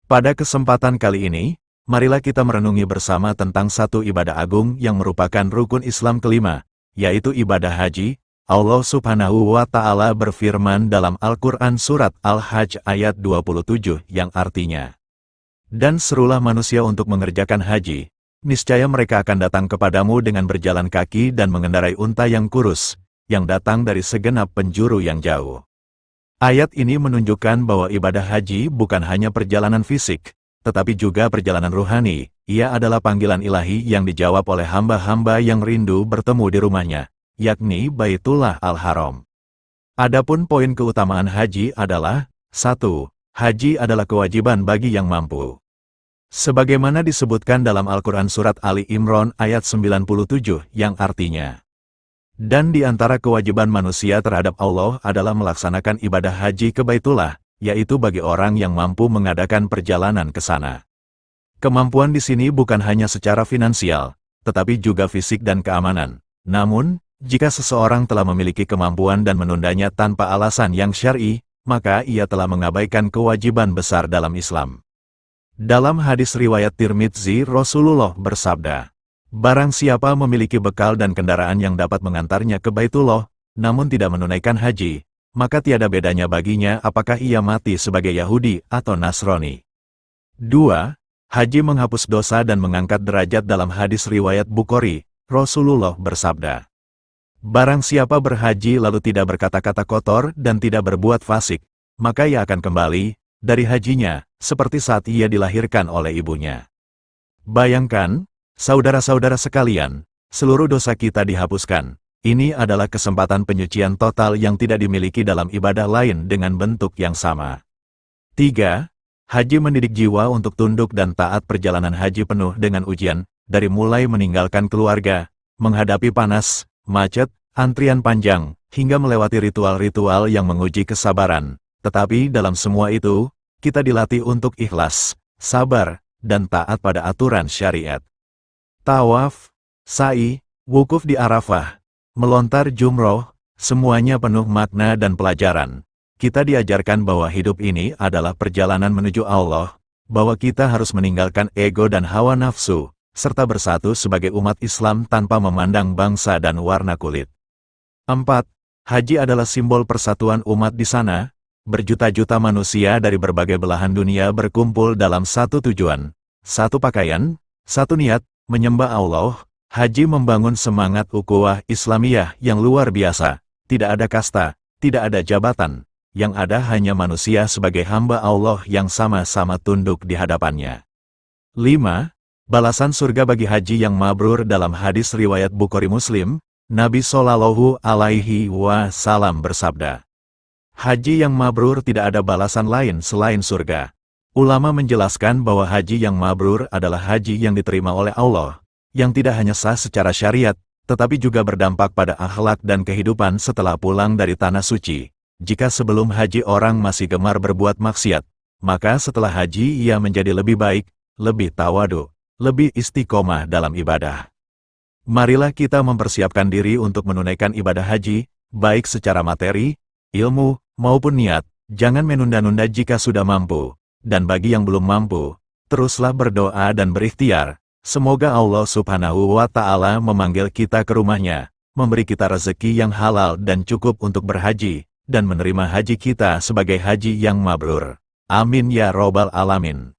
Pada kesempatan kali ini, marilah kita merenungi bersama tentang satu ibadah agung yang merupakan rukun Islam kelima, yaitu ibadah haji. Allah Subhanahu wa Ta'ala berfirman dalam Al-Quran Surat Al-Hajj ayat 27 yang artinya, "Dan serulah manusia untuk mengerjakan haji, niscaya mereka akan datang kepadamu dengan berjalan kaki dan mengendarai unta yang kurus, yang datang dari segenap penjuru yang jauh." Ayat ini menunjukkan bahwa ibadah haji bukan hanya perjalanan fisik, tetapi juga perjalanan ruhani. Ia adalah panggilan ilahi yang dijawab oleh hamba-hamba yang rindu bertemu di rumahnya, yakni Baitullah Al-Haram. Adapun poin keutamaan haji adalah, 1. Haji adalah kewajiban bagi yang mampu. Sebagaimana disebutkan dalam Al-Quran Surat Ali Imran ayat 97 yang artinya, "Dan di antara kewajiban manusia terhadap Allah adalah melaksanakan ibadah haji ke Baitullah, yaitu bagi orang yang mampu mengadakan perjalanan ke sana." Kemampuan di sini bukan hanya secara finansial, tetapi juga fisik dan keamanan. Namun, jika seseorang telah memiliki kemampuan dan menundanya tanpa alasan yang syar'i, maka ia telah mengabaikan kewajiban besar dalam Islam. Dalam hadis riwayat Tirmidzi, Rasulullah bersabda, "Barang siapa memiliki bekal dan kendaraan yang dapat mengantarnya ke Baitullah, namun tidak menunaikan haji, maka tiada bedanya baginya apakah ia mati sebagai Yahudi atau Nasrani." 2. Haji menghapus dosa dan mengangkat derajat. Dalam hadis riwayat Bukhari, Rasulullah bersabda, "Barang siapa berhaji lalu tidak berkata-kata kotor dan tidak berbuat fasik, maka ia akan kembali dari hajinya, seperti saat ia dilahirkan oleh ibunya." Bayangkan, saudara-saudara sekalian, seluruh dosa kita dihapuskan. Ini adalah kesempatan penyucian total yang tidak dimiliki dalam ibadah lain dengan bentuk yang sama. 3. Haji mendidik jiwa untuk tunduk dan taat. Perjalanan haji penuh dengan ujian, dari mulai meninggalkan keluarga, menghadapi panas, macet, antrian panjang, hingga melewati ritual-ritual yang menguji kesabaran. Tetapi dalam semua itu, kita dilatih untuk ikhlas, sabar, dan taat pada aturan syariat. Tawaf, sa'i, wukuf di Arafah, melontar jumroh, semuanya penuh makna dan pelajaran. Kita diajarkan bahwa hidup ini adalah perjalanan menuju Allah, bahwa kita harus meninggalkan ego dan hawa nafsu, serta bersatu sebagai umat Islam tanpa memandang bangsa dan warna kulit. 4. Haji adalah simbol persatuan umat di sana. Berjuta-juta manusia dari berbagai belahan dunia berkumpul dalam satu tujuan, satu pakaian, satu niat, menyembah Allah. Haji membangun semangat ukhuwah Islamiyah yang luar biasa. Tidak ada kasta, tidak ada jabatan, yang ada hanya manusia sebagai hamba Allah yang sama-sama tunduk di hadapannya. 5. Balasan surga bagi haji yang mabrur. Dalam hadis riwayat Bukhari Muslim, Nabi Shallallahu Alaihi Wasallam bersabda, "Haji yang mabrur tidak ada balasan lain selain surga." Ulama menjelaskan bahwa haji yang mabrur adalah haji yang diterima oleh Allah, yang tidak hanya sah secara syariat, tetapi juga berdampak pada akhlak dan kehidupan setelah pulang dari tanah suci. Jika sebelum haji orang masih gemar berbuat maksiat, maka setelah haji ia menjadi lebih baik, lebih tawadu, lebih istiqomah dalam ibadah. Marilah kita mempersiapkan diri untuk menunaikan ibadah haji, baik secara materi, ilmu, maupun niat. Jangan menunda-nunda jika sudah mampu. Dan bagi yang belum mampu, teruslah berdoa dan berikhtiar. Semoga Allah Subhanahu wa Ta'ala memanggil kita ke rumahnya, memberi kita rezeki yang halal dan cukup untuk berhaji, dan menerima haji kita sebagai haji yang mabrur. Amin ya Robbal Alamin.